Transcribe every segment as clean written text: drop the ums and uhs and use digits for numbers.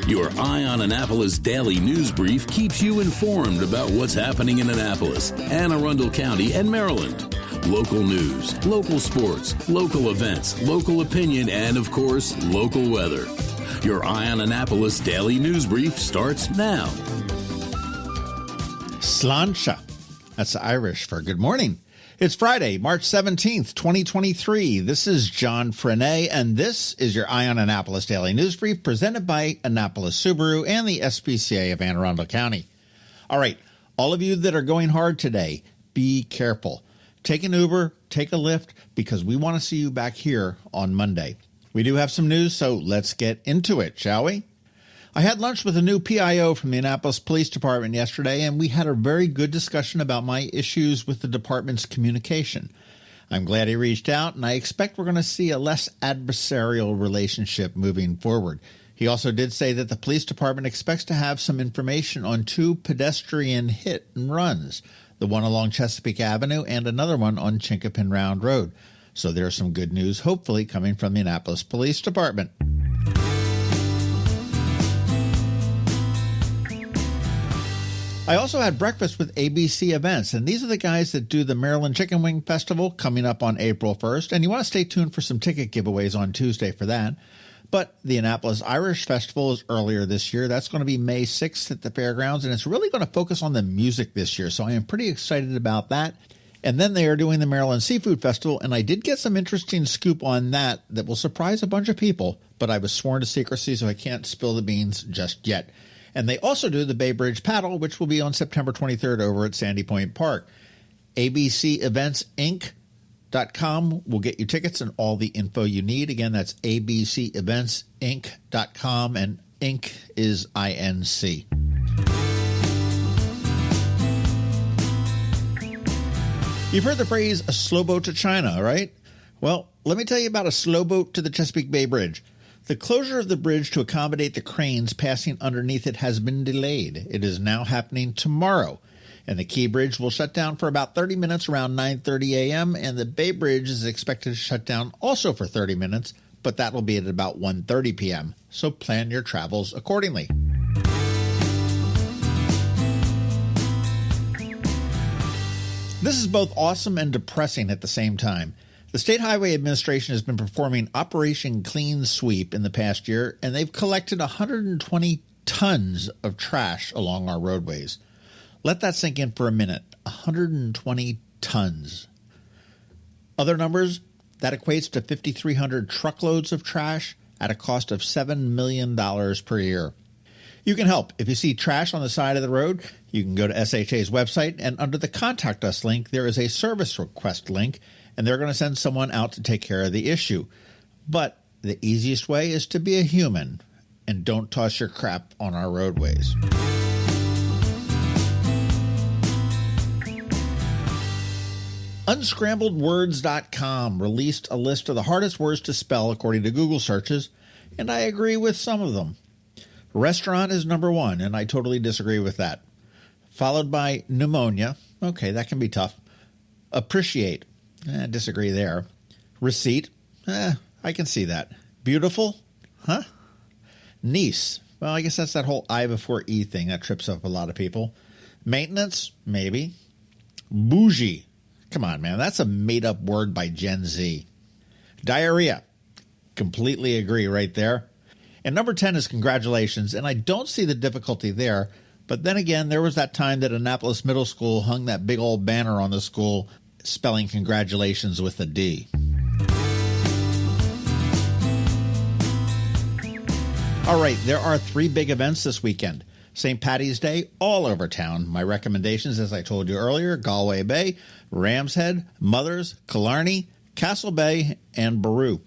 Your Eye on Annapolis daily news brief keeps you informed about what's happening in Annapolis, Anne Arundel County, and Maryland. Local news, local sports, local events, local opinion, and, of course, local weather. Your Eye on Annapolis daily news brief starts now. Sláinte. That's Irish for good morning. It's Friday, March 17th, 2023. This is John Frenaye, and this is your Eye on Annapolis Daily News Brief presented by Annapolis Subaru and the SPCA of Anne Arundel County. All right, all of you that are going hard today, be careful. Take an Uber, take a Lyft, because we want to see you back here on Monday. We do have some news, so let's get into it, shall we? I had lunch with a new PIO from the Annapolis Police Department yesterday, and we had a very good discussion about my issues with the department's communication. I'm glad he reached out, and I expect we're going to see a less adversarial relationship moving forward. He also did say that the police department expects to have some information on two pedestrian hit and runs, the one along Chesapeake Avenue and another one on Chinkapin Round Road. So there's some good news, hopefully, coming from the Annapolis Police Department. I also had breakfast with ABC Events, and these are the guys that do the Maryland Chicken Wing Festival coming up on April 1st, and you want to stay tuned for some ticket giveaways on Tuesday for that. But the Annapolis Irish Festival is earlier this year. That's going to be May 6th at the fairgrounds, and it's really going to focus on the music this year, so I am pretty excited about that. And then they are doing the Maryland Seafood Festival, and I did get some interesting scoop on that will surprise a bunch of people, but I was sworn to secrecy, so I can't spill the beans just yet. And they also do the Bay Bridge Paddle, which will be on September 23rd over at Sandy Point Park. ABCEventsInc.com will get you tickets and all the info you need. Again, that's ABCEventsInc.com, and Inc is INC. You've heard the phrase, a slow boat to China, right? Well, let me tell you about a slow boat to the Chesapeake Bay Bridge. The closure of the bridge to accommodate the cranes passing underneath it has been delayed. It is now happening tomorrow. And the Key Bridge will shut down for about 30 minutes around 9:30 a.m., and the Bay Bridge is expected to shut down also for 30 minutes, but that will be at about 1:30 p.m. So plan your travels accordingly. This is both awesome and depressing at the same time. The State Highway Administration has been performing Operation Clean Sweep in the past year, and they've collected 120 tons of trash along our roadways. Let that sink in for a minute. 120 tons. Other numbers, that equates to 5,300 truckloads of trash at a cost of $7 million per year. You can help. If you see trash on the side of the road, you can go to SHA's website, and under the Contact Us link, there is a service request link, and they're going to send someone out to take care of the issue. But the easiest way is to be a human and don't toss your crap on our roadways. Unscrambledwords.com released a list of the hardest words to spell according to Google searches, and I agree with some of them. Restaurant is number one, and I totally disagree with that. Followed by pneumonia. Okay, that can be tough. Appreciate. Disagree there. Receipt. I can see that. Beautiful. Huh? Niece. Well, I guess that's that whole I before E thing that trips up a lot of people. Maintenance. Maybe. Bougie. Come on, man. That's a made-up word by Gen Z. Diarrhea. Completely agree right there. And number 10 is congratulations, and I don't see the difficulty there. But then again, there was that time that Annapolis Middle School hung that big old banner on the school spelling congratulations with a D. All right, there are three big events this weekend. St. Paddy's Day all over town. My recommendations, as I told you earlier, Galway Bay, Ram's Head, Mothers, Killarney, Castle Bay, and Baru.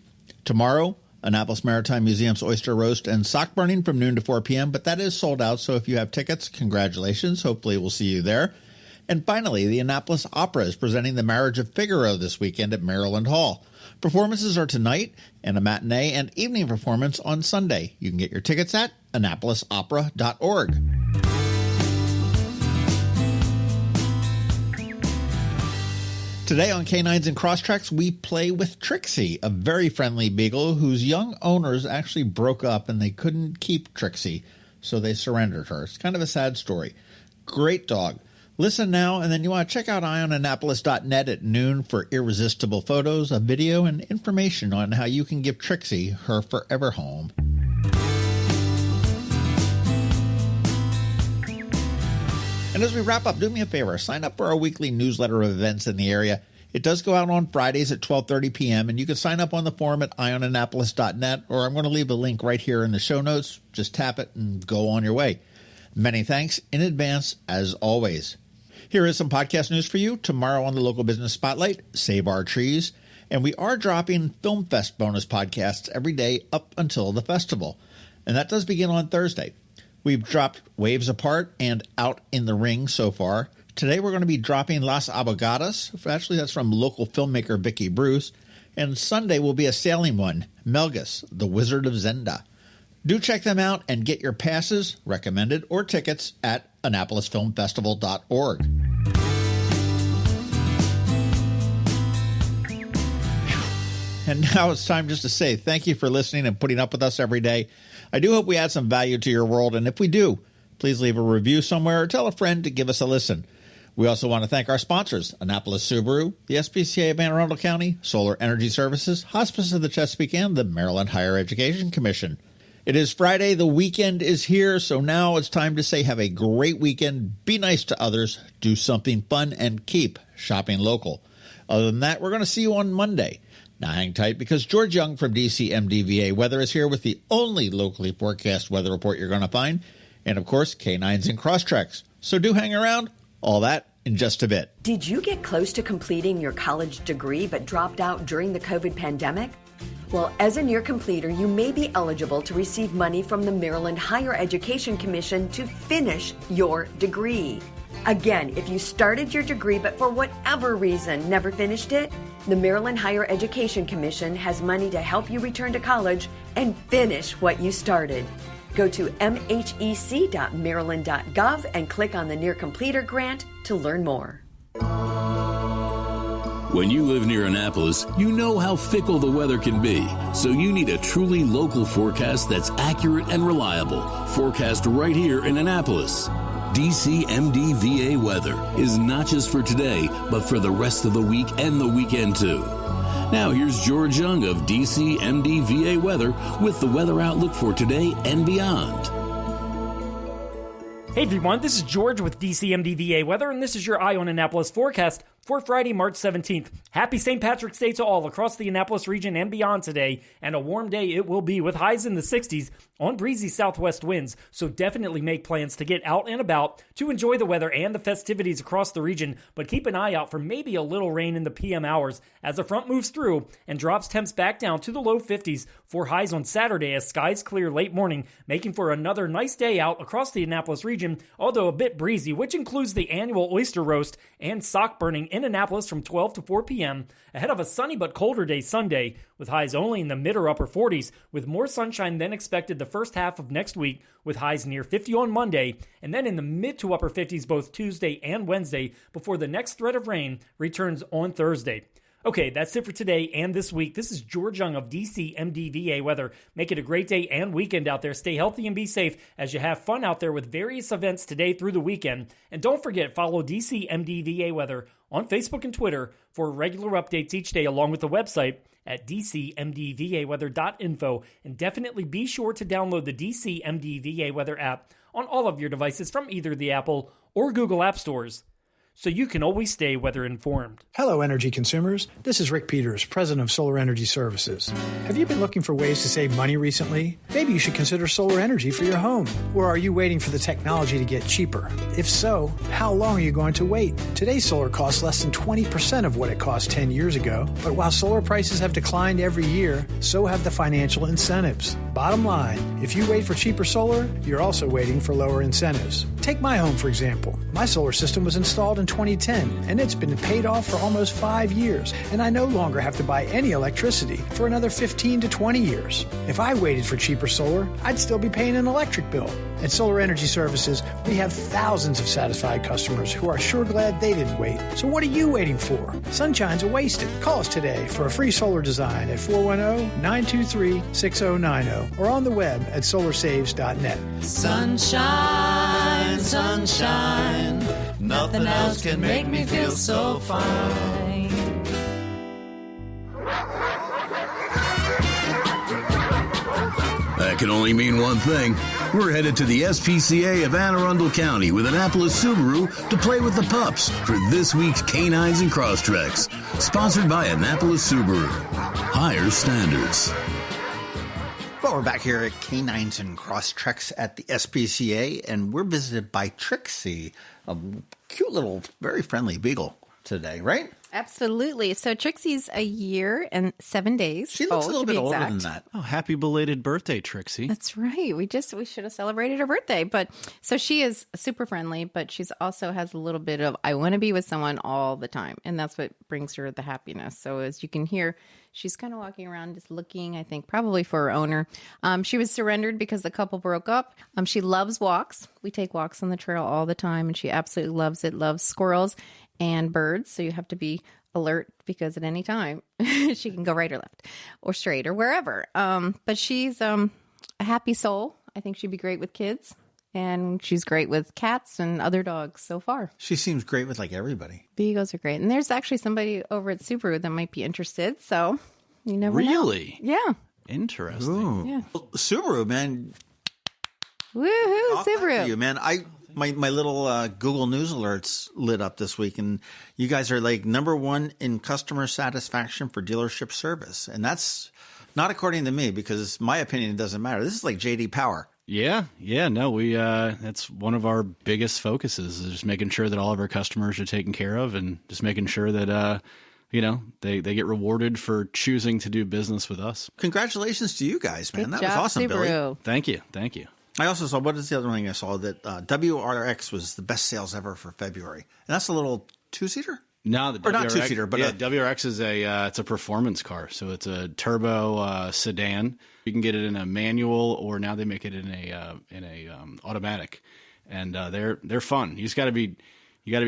Tomorrow, Annapolis Maritime Museum's oyster roast and sock burning from noon to 4 p.m., but that is sold out, so if you have tickets, congratulations. Hopefully we'll see you there. And finally, the Annapolis Opera is presenting the Marriage of Figaro this weekend at Maryland Hall. Performances are tonight, and a matinee and evening performance on Sunday. You can get your tickets at annapolisopera.org. Today on Canines and Crosstreks, we play with Trixie, a very friendly beagle whose young owners actually broke up and they couldn't keep Trixie, so they surrendered her. It's kind of a sad story. Great dog. Listen now, and then you want to check out eyeonannapolis.net at noon for irresistible photos, a video, and information on how you can give Trixie her forever home. And as we wrap up, do me a favor, sign up for our weekly newsletter of events in the area. It does go out on Fridays at 12:30 p.m., and you can sign up on the forum at eyeonannapolis.net, or I'm going to leave a link right here in the show notes. Just tap it and go on your way. Many thanks in advance, as always. Here is some podcast news for you. Tomorrow on the Local Business Spotlight, Save Our Trees. And we are dropping Film Fest bonus podcasts every day up until the festival. And that does begin on Thursday. We've dropped Waves Apart and Out in the Ring so far. Today we're going to be dropping Las Abogadas. Actually, that's from local filmmaker Vicky Bruce. And Sunday will be a sailing one, Melgus, The Wizard of Zenda. Do check them out and get your passes, recommended, or tickets at AnnapolisFilmFestival.org. And now it's time just to say thank you for listening and putting up with us every day. I do hope we add some value to your world, and if we do, please leave a review somewhere or tell a friend to give us a listen. We also want to thank our sponsors, Annapolis Subaru, the SPCA of Arundel County, Solar Energy Services, Hospice of the Chesapeake, and the Maryland Higher Education Commission. It is Friday, the weekend is here, so now it's time to say have a great weekend, be nice to others, do something fun, and keep shopping local. Other than that, we're going to see you on Monday. Now hang tight because George Young from DCMDVA Weather is here with the only locally forecast weather report you're going to find, and of course, Canines and Crosstreks. So do hang around, all that in just a bit. Did you get close to completing your college degree but dropped out during the COVID pandemic? Well, as a near completer, you may be eligible to receive money from the Maryland Higher Education Commission to finish your degree. Again, if you started your degree but for whatever reason never finished it, the Maryland Higher Education Commission has money to help you return to college and finish what you started. Go to mhec.maryland.gov and click on the Near Completer grant to learn more. When you live near Annapolis, you know how fickle the weather can be. So you need a truly local forecast that's accurate and reliable. Forecast right here in Annapolis. DCMDVA Weather is not just for today, but for the rest of the week and the weekend too. Now here's George Young of DCMDVA Weather with the weather outlook for today and beyond. Hey everyone, this is George with DCMDVA Weather, and this is your Eye on Annapolis forecast for Friday, March 17th. Happy St. Patrick's Day to all across the Annapolis region and beyond today, and a warm day it will be with highs in the 60s on breezy southwest winds, so definitely make plans to get out and about to enjoy the weather and the festivities across the region, but keep an eye out for maybe a little rain in the PM hours as the front moves through and drops temps back down to the low 50s for highs on Saturday as skies clear late morning, making for another nice day out across the Annapolis region, although a bit breezy, which includes the annual oyster roast and sock burning in Annapolis from 12 to 4 p.m. ahead of a sunny but colder day Sunday, with highs only in the mid or upper 40s, with more sunshine than expected the first half of next week, with highs near 50 on Monday, and then in the mid to upper 50s both Tuesday and Wednesday before the next threat of rain returns on Thursday. Okay, that's it for today and this week. This is George Young of DCMDVA Weather. Make it a great day and weekend out there. Stay healthy and be safe as you have fun out there with various events today through the weekend. And don't forget, follow DCMDVA Weather on Facebook and Twitter for regular updates each day, along with the website at dcmdvaweather.info. And definitely be sure to download the DCMDVA Weather app on all of your devices from either the Apple or Google App Stores, so you can always stay weather informed. Hello, energy consumers. This is Rick Peters, president of Solar Energy Services. Have you been looking for ways to save money recently? Maybe you should consider solar energy for your home. Or are you waiting for the technology to get cheaper? If so, how long are you going to wait? Today's solar costs less than 20% of what it cost 10 years ago. But while solar prices have declined every year, so have the financial incentives. Bottom line, if you wait for cheaper solar, you're also waiting for lower incentives. Take my home, for example. My solar system was installed in in 2010, and it's been paid off for almost 5 years, and I no longer have to buy any electricity for another 15 to 20 years. If I waited for cheaper solar, I'd still be paying an electric bill. At Solar Energy Services, we have thousands of satisfied customers who are sure glad they didn't wait. So what are you waiting for? Sunshine's a wasted. Call us today for a free solar design at 410-923-6090 or on the web at solarsaves.net. Sunshine, sunshine, nothing else can make me feel so fine. That can only mean one thing. We're headed to the SPCA of Arundel County with Annapolis Subaru to play with the pups for this week's Canines and Crosstreks. Sponsored by Annapolis Subaru. Higher standards. Well, we're back here at Canines and Crosstreks at the SPCA, and we're visited by Trixie, a cute little, very friendly beagle today, right? Absolutely. So Trixie's a year and 7 days. She looks a little bit older than that. Oh, happy belated birthday, Trixie. That's right. We should have celebrated her birthday. But so she is super friendly, but she's also has a little bit of, I want to be with someone all the time. And that's what brings her the happiness. So as you can hear, she's kind of walking around just looking, I think, probably for her owner. She was surrendered because the couple broke up. She loves walks. We take walks on the trail all the time, and she absolutely loves it, loves squirrels and birds. So you have to be alert because at any time she can go right or left or straight or wherever. But she's a happy soul. I think she'd be great with kids. And she's great with cats and other dogs so far. She seems great with like everybody. Beagles are great. And there's actually somebody over at Subaru that might be interested. So you never know. Really? Yeah. Interesting. Ooh. Yeah. Well, Subaru, man. Woohoo, Subaru. You, man. My little Google News alerts lit up this week, and you guys are like #1 in customer satisfaction for dealership service. And that's not according to me, because my opinion doesn't matter. This is like JD Power. Yeah. No, we that's one of our biggest focuses, is just making sure that all of our customers are taken care of, and just making sure that they get rewarded for choosing to do business with us. Congratulations to you guys, man. Good That job, was awesome, Subaru. Billy. Thank you. I also saw, what is the other thing I saw? That WRX was the best sales ever for February. And that's a little two-seater? No, the Or not WRX, two-seater, but WRX is it's a performance car. So it's a turbo sedan. You can get it in a manual, or now they make it in a automatic, and they're fun. You got to be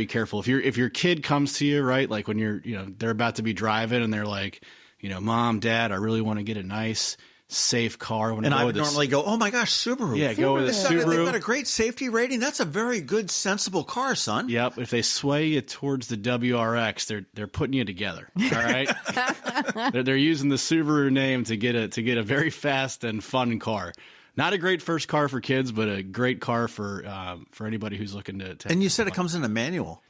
careful if your kid comes to you, right? Like when they're about to be driving and they're like, Mom, Dad, I really want to get a nice, safe car. And I would normally go, oh my gosh, Subaru. Yeah, go with a Subaru. They've got a great safety rating. That's a very good, sensible car, son. Yep. If they sway you towards the WRX, they're putting you together. All right. they're using the Subaru name to get a very fast and fun car. Not a great first car for kids, but a great car for anybody who's looking to. And you said it comes in a manual.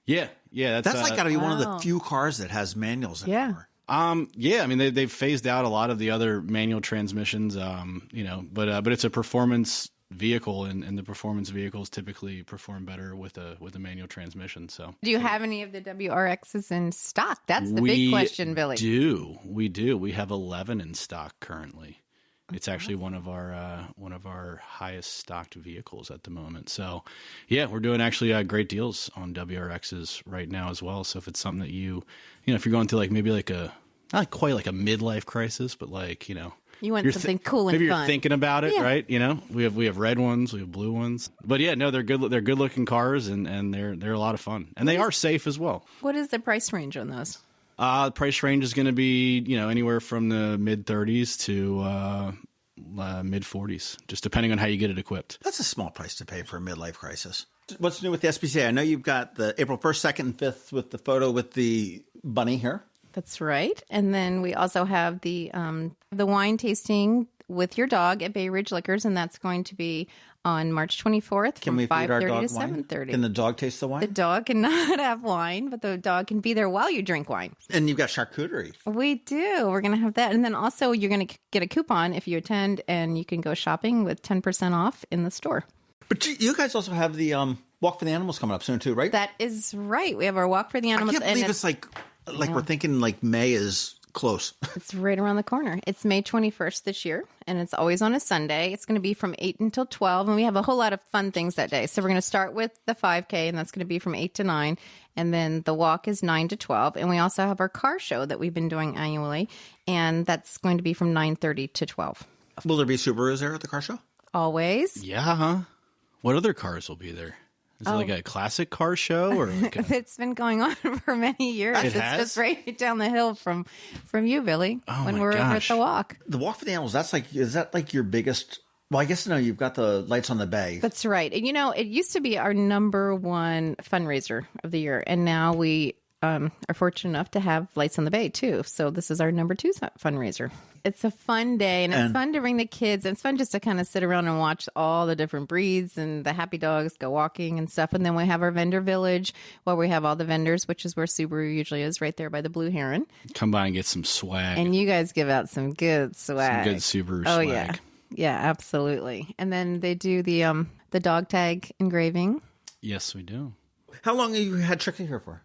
Yeah. That's like got to be one of the few cars that has manuals anymore. Yeah, I mean they've phased out a lot of the other manual transmissions, but it's a performance vehicle, and the performance vehicles typically perform better with a manual transmission. So, do you have any of the WRXs in stock? That's the big question, Billy. We do. We have 11 in stock currently. It's actually one of our highest stocked vehicles at the moment. So, yeah, we're doing actually great deals on WRXs right now as well. So if it's something that if you're going through not quite like a midlife crisis, but you want something cool and maybe fun. You're thinking about it, yeah. Right? We have red ones, we have blue ones, but yeah, no, they're good. They're good looking cars, and they're a lot of fun, and they are safe as well. What is the price range on those? The price range is going to be, anywhere from the mid 30s to mid 40s, just depending on how you get it equipped. That's a small price to pay for a midlife crisis. What's new with the SPCA? I know you've got the April 1st, 2nd, and 5th with the photo with the bunny here. That's right. And then we also have the wine tasting with your dog at Bay Ridge Liquors, and that's going to be on March 24th from 5:30 to 7:30. Can the dog taste the wine? The dog cannot have wine, but the dog can be there while you drink wine. And you've got charcuterie. We do. We're going to have that. And then also you're going to get a coupon if you attend, and you can go shopping with 10% off in the store. But you guys also have the Walk for the Animals coming up soon too, right? That is right. We have our Walk for the Animals. I can't believe it's like we're thinking like May is close. It's right around the corner. It's May 21st this year, and it's always on a Sunday. It's going to be from 8 until 12, and we have a whole lot of fun things that day. So we're going to start with the 5K, and that's going to be from 8 to 9, and then the walk is 9 to 12, and we also have our car show that we've been doing annually, and that's going to be from 9:30 to 12. Will there be Subarus there at the car show? Always. Yeah, huh? What other cars will be there? Is it like a classic car show? Or like It's been going on for many years. It It's has? just right down the hill from you, Billy, when my we're over at gosh. the walk. The Walk for the Animals, is that like your biggest? Well, I guess no, you've got the lights on the bay. That's right. And, it used to be our number one fundraiser of the year. And now we are fortunate enough to have Lights on the Bay, too. So this is our number 2 fundraiser. It's a fun day, and it's fun to bring the kids. It's fun just to kind of sit around and watch all the different breeds and the happy dogs go walking and stuff. And then we have our vendor village where we have all the vendors, which is where Subaru usually is, right there by the Blue Heron. come by and get some swag. And you guys give out some good swag. Some good Subaru Oh, swag. yeah. Yeah, absolutely. And then they do the dog tag engraving. Yes, we do. How long have you had Trixie here for?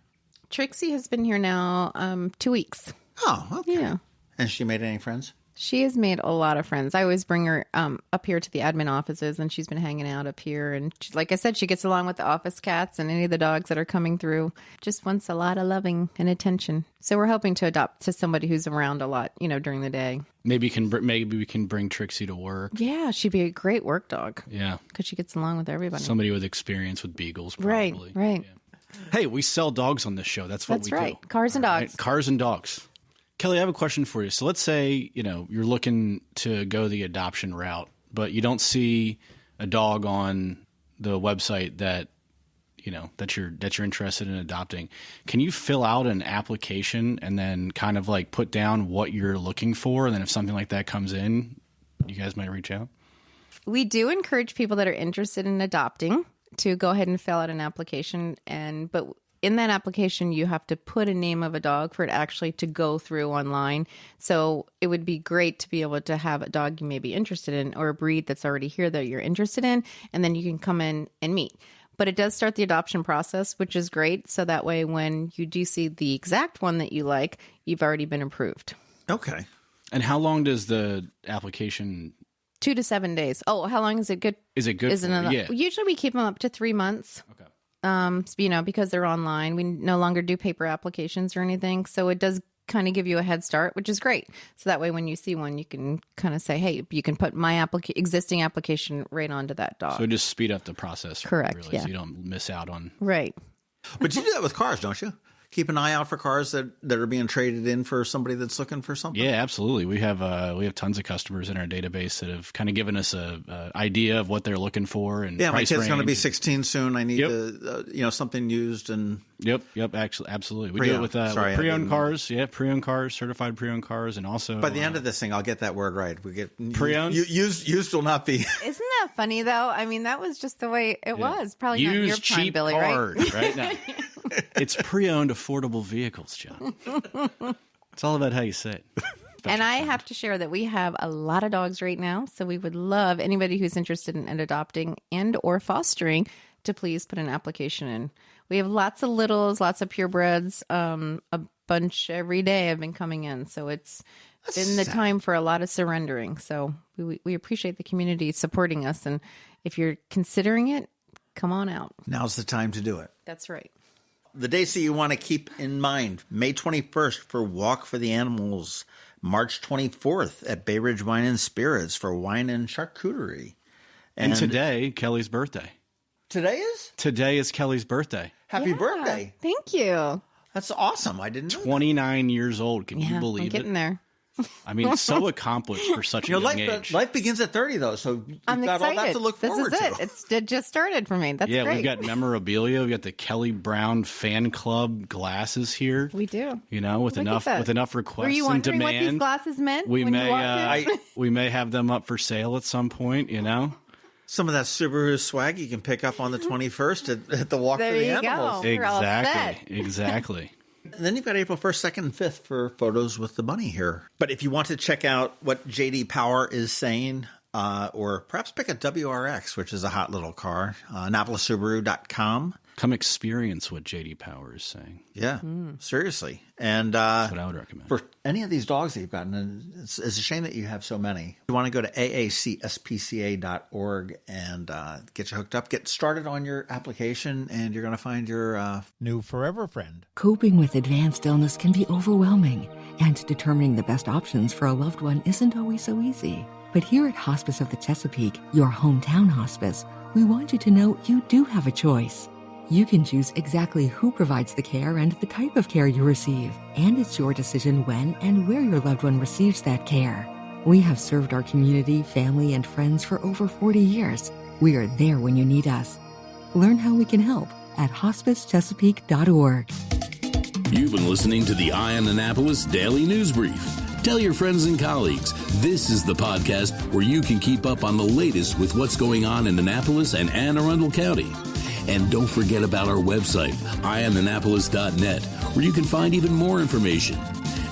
Trixie has been here now 2 weeks. Oh, okay. Yeah. And she made any friends? She has made a lot of friends. I always bring her up here to the admin offices, and she's been hanging out up here. And like I said, she gets along with the office cats and any of the dogs that are coming through. Just wants a lot of loving and attention. So we're hoping to adopt to somebody who's around a lot, during the day. Maybe we can bring Trixie to work. Yeah, she'd be a great work dog. Yeah. Because she gets along with everybody. Somebody with experience with beagles, probably. Right. Yeah. Hey, we sell dogs on this show. That's what That's we right. do. Cars and dogs. Right? Cars and dogs. Kelly, I have a question for you. So let's say, you're looking to go the adoption route, but you don't see a dog on the website that you're interested in adopting. Can you fill out an application and then kind of like put down what you're looking for? And then if something like that comes in, you guys might reach out? We do encourage people that are interested in adopting to go ahead and fill out an application, but in that application, you have to put a name of a dog for it actually to go through online. So it would be great to be able to have a dog you may be interested in or a breed that's already here that you're interested in, and then you can come in and meet. But it does start the adoption process, which is great. So that way, when you do see the exact one that you like, you've already been approved. Okay. And how long does the application... 2 to 7 days. Oh, how long is it good? Is it good? Yeah. Usually we keep them up to 3 months. Okay. Because they're online. We no longer do paper applications or anything. So it does kind of give you a head start, which is great. So that way, when you see one, you can kind of say, hey, you can put my existing application right onto that dog. So just speed up the process. Correct, Really, yeah. So you don't miss out on... Right. But you do that with cars, don't you? Keep an eye out for cars that are being traded in for somebody that's looking for something. Yeah, absolutely. We have tons of customers in our database that have kind of given us a idea of what they're looking for and Yeah, my price kid's going to be range. 16 soon. I need to, something used and. Yep. Actually, absolutely. We Pre-owned. do it with Sorry, I pre-owned didn't- cars. Yeah, pre-owned cars, certified pre-owned cars, and also By the end of this thing, I'll get that word right. We get Pre-owned? Used will not be. Isn't that funny, though? I mean, that was just the way it was. Probably not your used time, cheap Billy, cars, right? Now, it's pre-owned affordable vehicles, John. It's all about how you say it. And I have to share that we have a lot of dogs right now. So we would love anybody who's interested in adopting and or fostering to please put an application in. We have lots of littles, lots of purebreds, a bunch every day have been coming in. So it's been the time for a lot of surrendering. So we appreciate the community supporting us. And if you're considering it, come on out. Now's the time to do it. That's right. The dates that you want to keep in mind: May 21st for Walk for the Animals, March 24th at Bay Ridge Wine and Spirits for wine and charcuterie. And today, Kelly's birthday. Today is? Today is Kelly's birthday. Happy birthday. Thank you. That's awesome. I didn't know. 29 years old. Can you I'm believe getting it? there. I mean, so accomplished for such a young age. Life begins at 30, though, so you've I'm got excited. all that to look forward This is to. it. It just started for me. That's Yeah, great. we've got memorabilia. We've got the Kelly Brown fan club glasses here. We do. With Look at enough that. requests Were you and wondering demand. what these glasses meant we when may you walked in? we may have them up for sale at some point. Some of that Subaru swag you can pick up on the 21st at the Walk There for the you Animals. go. You're all set. Exactly. And then you've got April 1st, 2nd, and 5th for photos with the bunny here. But if you want to check out what JD Power is saying, or perhaps pick a WRX, which is a hot little car, AnnapolisSubaru.com. come experience what J.D. Power is saying. Yeah, seriously. And That's what I would recommend. for any of these dogs that you've gotten, and it's a shame that you have so many. You want to go to aacspca.org and get you hooked up. Get started on your application, and you're going to find your new forever friend. Coping with advanced illness can be overwhelming, and determining the best options for a loved one isn't always so easy. But here at Hospice of the Chesapeake, your hometown hospice, we want you to know you do have a choice. You can choose exactly who provides the care and the type of care you receive, and it's your decision when and where your loved one receives that care. We have served our community, family, and friends for over 40 years. We are there when you need us. Learn how we can help at hospicechesapeake.org. You've been listening to the Eye on Annapolis Daily News Brief. Tell your friends and colleagues, this is the podcast where you can keep up on the latest with what's going on in Annapolis and Anne Arundel County. And don't forget about our website, eyeonannapolis.net, where you can find even more information.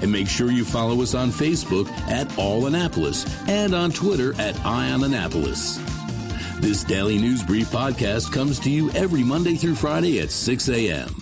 And make sure you follow us on Facebook at All Annapolis and on Twitter at Eye on Annapolis. This Daily News Brief podcast comes to you every Monday through Friday at 6 a.m.